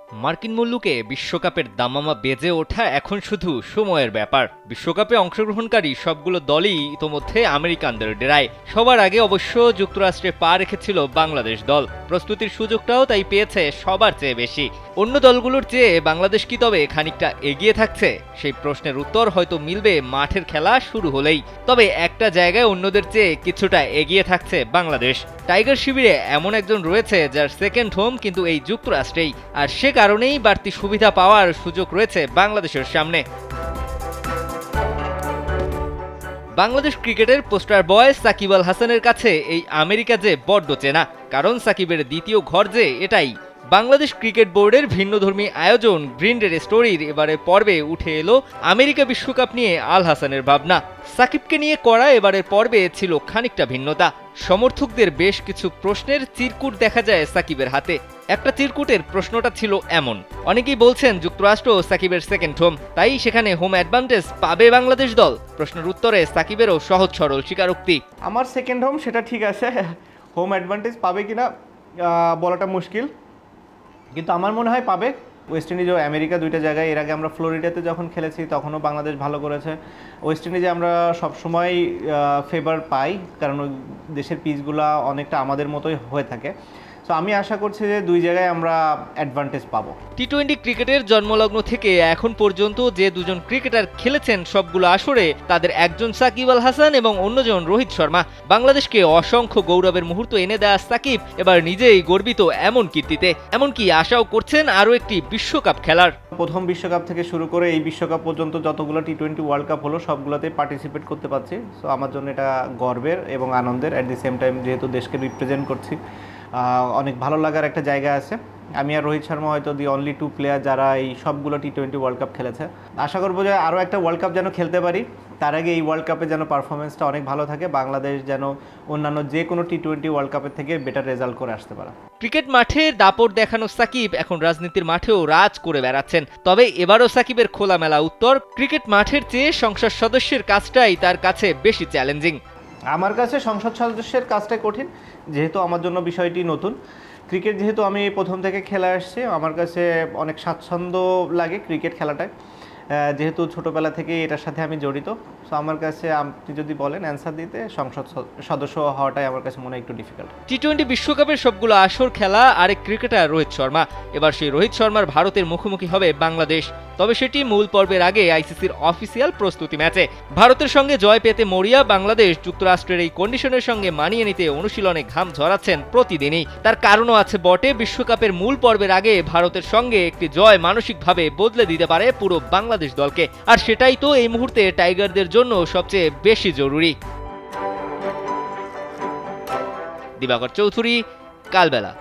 মার্কিন মুল্লুকে বিশ্বকাপের দামামা বেজে ওঠা এখন শুধু সময়ের ব্যাপার। বিশ্বকাপে অংশগ্রহণকারী সবগুলো দলই ইতোমধ্যে আমেরিকানদের ডেরায়। সবার আগে অবশ্য যুক্তরাষ্ট্রে পা রেখেছিল বাংলাদেশ দল। প্রস্তুতির সুযোগটাও তাই পেয়েছে সবার চেয়ে বেশি। অন্য দলগুলোর চেয়ে বাংলাদেশ কি তবে খানিকটা এগিয়ে থাকছে? সেই প্রশ্নের উত্তর হয়তো মিলবে মাঠের খেলা শুরু হলেই। তবে একটা জায়গায় অন্যদের চেয়ে কিছুটা এগিয়ে থাকছে বাংলাদেশ। টাইগার শিবিরে এমন একজন রয়েছে যার সেকেন্ড হোম কিন্তু এই যুক্তরাষ্ট্রেই, আর সে কারণেই বাড়তি সুবিধা পাওয়ার সুযোগ রয়েছে বাংলাদেশের সামনে। বাংলাদেশ ক্রিকেটের পোস্টার বয় সাকিব আল হাসানের কাছে এই আমেরিকা যে বড্ড চেনা, কারণ সাকিবের দ্বিতীয় ঘর যে এটাই। বাংলাদেশ ক্রিকেট বোর্ডের ভিন্নধর্মী আয়োজন গ্রিন রেড স্টোরির এবারের পর্বে উঠে এলো আমেরিকা বিশ্বকাপ নিয়ে আল হাসানের ভাবনা। সাকিবকে নিয়ে করা এবারের পর্বে ছিল খানিকটা ভিন্নতা। সমর্থকদের বেশ কিছু প্রশ্নের চিরকুট দেখা যায় সাকিবের হাতে। একটা চিরকুটের প্রশ্নটা ছিল এমন: অনেকেই বলছেন যুক্তরাষ্ট্র সাকিবের সেকেন্ড হোম, তাই সেখানে হোম অ্যাডভান্টেজ পাবে বাংলাদেশ দল। প্রশ্নের উত্তরে সাকিবেরও সহজ সরল স্বীকারোক্তি, আমার সেকেন্ড হোম সেটা ঠিক আছে, হোম অ্যাডভান্টেজ পাবে কিনা বলাটা মুশকিল, কিন্তু আমার মনে হয় পাবে। ওয়েস্ট ইন্ডিজ ও আমেরিকা দুইটা জায়গায়, এর আগে আমরা ফ্লোরিডাতে যখন খেলেছি তখনও বাংলাদেশ ভালো করেছে। ওয়েস্ট ইন্ডিজে আমরা সবসময় ফেভার পাই, কারণ ওই দেশের পিচগুলো অনেকটা আমাদের মতোই হয়ে থাকে। সো আমি আশা করছি যে দুই জায়গায় আমরা অ্যাডভান্টেজ পাবো। টি-20 ক্রিকেটের জন্মলগ্ন থেকে এখন পর্যন্ত যে দুজন ক্রিকেটার খেলেছেন সবগুলো আসরে, তাদের একজন সাকিব আল হাসান এবং অন্যজন রোহিত শর্মা। বাংলাদেশকে অসংখ্য গৌরবের মুহূর্ত এনে দেয়া সাকিব এবার নিজেই গর্বিত এমন কীর্তিতে, এমনকি আশাও করছেন আরও একটি বিশ্বকাপ খেলার। প্রথম বিশ্বকাপ থেকে শুরু করে এই বিশ্বকাপ পর্যন্ত যতগুলো টি-20 ওয়ার্ল্ড কাপ হলো সবগুলোতেই পার্টিসিপেট করতে পারছি। সো আমার জন্য এটা গর্বের এবং আনন্দের। অ্যাট দি সেম টাইম যেহেতু দেশকে রিপ্রেজেন্ট করছি, অনেক ভালো লাগার একটা জায়গা আছে। আমি আর রোহিত শর্মা হয়তো দি অনলি টু প্লেয়ার যারা এই সবগুলো টি-20 ওয়ার্ল্ড কাপ খেলেছে। আশা করবো যে আরও একটা ওয়ার্ল্ড কাপ যেন খেলতে পারি, তার আগে এই ওয়ার্ল্ড কাপে যেন পারফরমেন্সটা অনেক ভালো থাকে, বাংলাদেশ যেন অন্যান্য যে কোনো টি-20 ওয়ার্ল্ড কাপের থেকে বেটার রেজাল্ট করে আসতে পারে। ক্রিকেট মাঠে দাপট দেখানো সাকিব এখন রাজনীতির মাঠেও রাজ করে বেড়াচ্ছেন। তবে এবারও সাকিবের খোলামেলা উত্তর, ক্রিকেট মাঠের চেয়ে সংসদ সদস্যের কাজটাই তার কাছে বেশি চ্যালেঞ্জিং। আমার কাছে সংসদ সদস্যের কাজটাই কঠিন, যেহেতু আমার জন্য বিষয়টি নতুন। ক্রিকেট যেহেতু আমি প্রথম থেকে খেলে আসছি, আমার কাছে অনেক স্বাচ্ছন্দ্য লাগে ক্রিকেট খেলাটায়, যেহেতু ছোটোবেলা থেকেই এটার সাথে আমি জড়িত। সো আমার কাছে আপনি যদি বলেন অ্যান্সার দিতে, সংসদ সদস্য হওয়াটাই আমার কাছে মনে হয় একটু ডিফিকাল্ট। টি-20 বিশ্বকাপের সবগুলো আসর খেলা আরেক ক্রিকেটার রোহিত শর্মা। এবার সেই রোহিত শর্মার ভারতের মুখোমুখি হবে বাংলাদেশ, তবে সেটি মূল পর্বের আগে আইসিসির অফিসিয়াল প্রস্তুতি ম্যাচে। ভারতের সঙ্গে জয় পেতে মরিয়া বাংলাদেশ যুক্তরাষ্ট্রের এই কন্ডিশনের সঙ্গে মানিয়ে নিতে অনুশীলনে ঘাম ঝরাচ্ছেন প্রতিদিনই। তার কারণও আছে বটে, বিশ্বকাপের মূল পর্বের আগে ভারতের সঙ্গে একটি জয় মানসিকভাবে বদলে দিতে পারে পুরো বাংলাদেশ দলকে, আর সেটাই তো এই মুহূর্তে টাইগারদের জন্য সবচেয়ে বেশি জরুরি। দিবাকর চৌধুরী, কালবেলা।